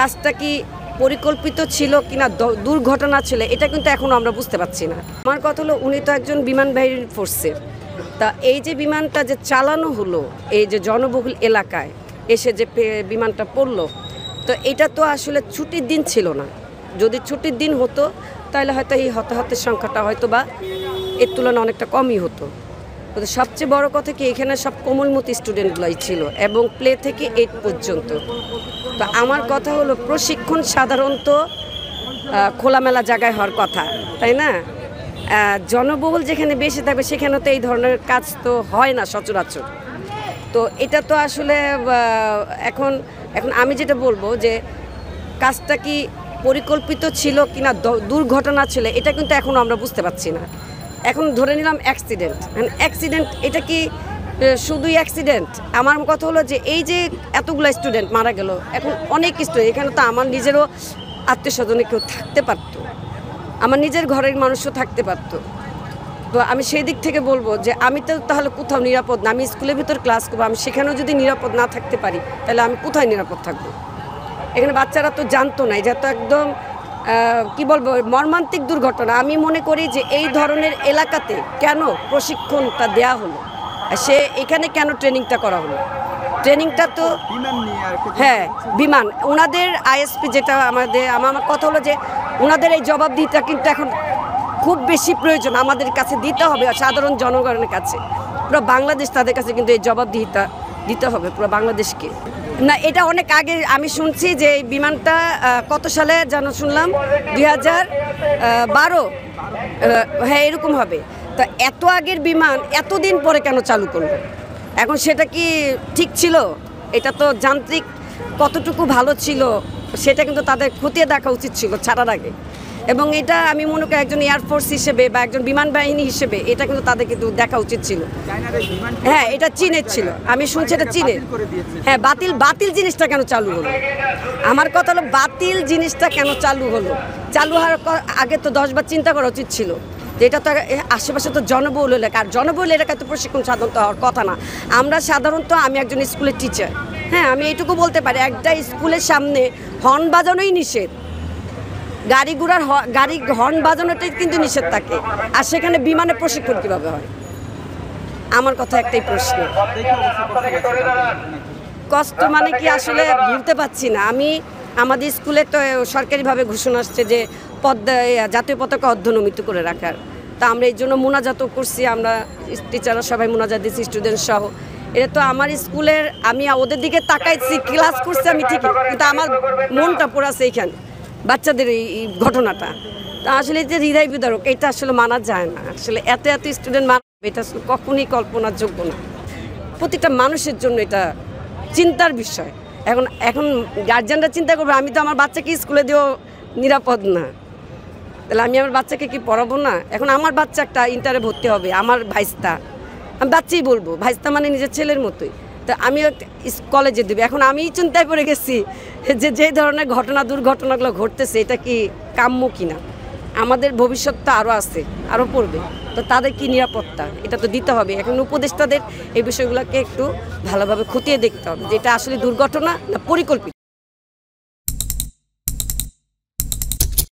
কাজটা কি পরিকল্পিত ছিল কিনা দুর্ঘটনা ছিল এটা কিন্তু এখনো আমরা বুঝতে পারছি না। আমার কথা হলো উনি তো একজন বিমানবাহী ফোর্সের, তা এই যে বিমানটা যে চালানো হলো এই যে জনবহুল এলাকায় এসে যে বিমানটা পড়লো, তো এটা তো আসলে ছুটির দিন ছিল না। যদি ছুটির দিন হতো তাহলে হয়তো এই হতাহতের সংখ্যাটা হয়তো বা এর তুলনায় অনেকটা কমই হতো। তো সবচেয়ে বড় কথা কি এখানে সব কোমলমতি স্টুডেন্টগুলাই ছিল এবং প্লে থেকে 8 পর্যন্ত। তো আমার কথা হলো প্রশিক্ষণ সাধারণত খোলামেলা জায়গায় হওয়ার কথা, তাই না? জনবহুল যেখানে বেশি থাকবে সেখানে তো এই ধরনের কাজ তো হয় না সচরাচর। তো এটা তো আসলে এখন আমি যেটা বলবো যে কাজটা কি পরিকল্পিত ছিল কিনা দুর্ঘটনা ছিল এটা কিন্তু এখনও আমরা বুঝতে পারছি না। এখন ধরে নিলাম অ্যাক্সিডেন্ট, এটা কি শুধুই অ্যাক্সিডেন্ট? আমার কথা হলো যে এই যে এতগুলো স্টুডেন্ট মারা গেল, এখন অনেক স্টুডেন্ট, এখানে তো আমার নিজেরও আত্মীয় স্বজনে কেউ থাকতে পারতো, আমার নিজের ঘরের মানুষও থাকতে পারতো। তো আমি সেই দিক থেকে বলবো যে আমি তো তাহলে কোথাও নিরাপদ না। আমি স্কুলের ভিতর ক্লাস করবো, আমি সেখানেও যদি নিরাপদ না থাকতে পারি তাহলে আমি কোথায় নিরাপদ থাকবো? এখানে বাচ্চারা তো জানতো না, এটা তো একদম কি বলবো মর্মান্তিক দুর্ঘটনা। আমি মনে করি যে এই ধরনের এলাকাতে কেন প্রশিক্ষণটা দেয়া হলো, সে এখানে কেন ট্রেনিংটা করা হলো? ট্রেনিংটা তো হ্যাঁ বিমান, ওনাদের আইএসপি যেটা আমার কথা হলো যে ওনাদের এই জবাবদিহিটা কিন্তু এখন খুব বেশি প্রয়োজন আমাদের কাছে দিতে হবে, সাধারণ জনগণের কাছে, পুরো বাংলাদেশ তাদের কাছে কিন্তু এই জবাবদিহিতা দিতে হবে পুরো বাংলাদেশকে। না, এটা অনেক আগে আমি শুনছি যে এই বিমানটা কত সালে যেন শুনলাম 2012, হ্যাঁ এরকম হবে। তো এত আগের বিমান এতদিন পরে কেন চালু করলো? এখন সেটা কি ঠিক ছিল? এটা তো যান্ত্রিক কতটুকু ভালো ছিল সেটা কিন্তু তাদের খতিয়ে দেখা উচিত ছিল ছাড়ার আগে। এবং এটা আমি মনে করি একজন এয়ারফোর্স হিসেবে বা একজন বিমান বাহিনী হিসেবে এটা কিন্তু তাদের কিন্তু দেখা উচিত ছিল। হ্যাঁ, এটা চীনের ছিল, আমি শুনছি এটা চীনের। হ্যাঁ, বাতিল জিনিসটা কেন চালু হলো? আমার কথা হলো বাতিল জিনিসটা কেন চালু হলো? চালু হওয়ার আগে তো 10 বার চিন্তা করা উচিত ছিল। এটা তো আশেপাশে তো জনবহুল এলাকা, আর জনবহুল এলাকায় তো প্রশিক্ষণ সাধারণত হওয়ার কথা না। আমরা সাধারণত, আমি একজন স্কুলের টিচার, হ্যাঁ আমি এইটুকু বলতে পারি একটা স্কুলের সামনে হর্ন বাজানোই নিষেধ, গাড়ি হর্ন বাজানোটাই কিন্তু নিষেধ থাকে, আর সেখানে বিমানে প্রশিক্ষণ কীভাবে হয়? আমার কথা একটাই প্রশ্ন। কষ্ট মানে কি আসলে বুঝতে পারছি না। আমাদের স্কুলে তো সরকারিভাবে ঘোষণা আসছে যে জাতীয় পতাকা অর্ধনমিত করে রাখার, তা আমরা এই জন্য মোনাজাতও করছি, আমরা টিচাররা সবাই মোনাজাত দিচ্ছি স্টুডেন্ট সহ। এটা তো আমার স্কুলের, আমি ওদের দিকে তাকাইছি, ক্লাস করছি আমি ঠিকই, কিন্তু আমার মনটা পড়াছে এইখানে বাচ্চাদের এই ঘটনাটা। তা আসলে যে হৃদয় বিদারক, এটা আসলে মানা যায় না। আসলে এত স্টুডেন্ট এটা আসলে কখনই কল্পনার যোগ্য না। প্রতিটা মানুষের জন্য এটা চিন্তার বিষয়। এখন গার্জিয়ানরা চিন্তা করবে আমি তো আমার বাচ্চাকে স্কুলে দিয়েও নিরাপদ না, তাহলে আমি আমার বাচ্চাকে কি পড়াবো না? এখন আমার বাচ্চা একটা ইন্টারে ভর্তি হবে, আমার ভাইস্তা, আমি বাচ্চাই বলবো, ভাইস্তা মানে নিজের ছেলের মতোই, তো আমিও কলেজে দেবে। এখন আমি চিন্তায় পড়ে গেছি যে ধরনের দুর্ঘটনাগুলো ঘটতেছে এটা কি কাম্য কিনা? আমাদের ভবিষ্যৎটা আরও আছে, আরও পড়বে, তো তাদের কি নিরাপত্তা এটা তো দিতে হবে। এখন উপদেষ্টাদের এই বিষয়গুলোকে একটু ভালোভাবে খতিয়ে দেখতে হবে যে এটা আসলে দুর্ঘটনা না পরিকল্পিত।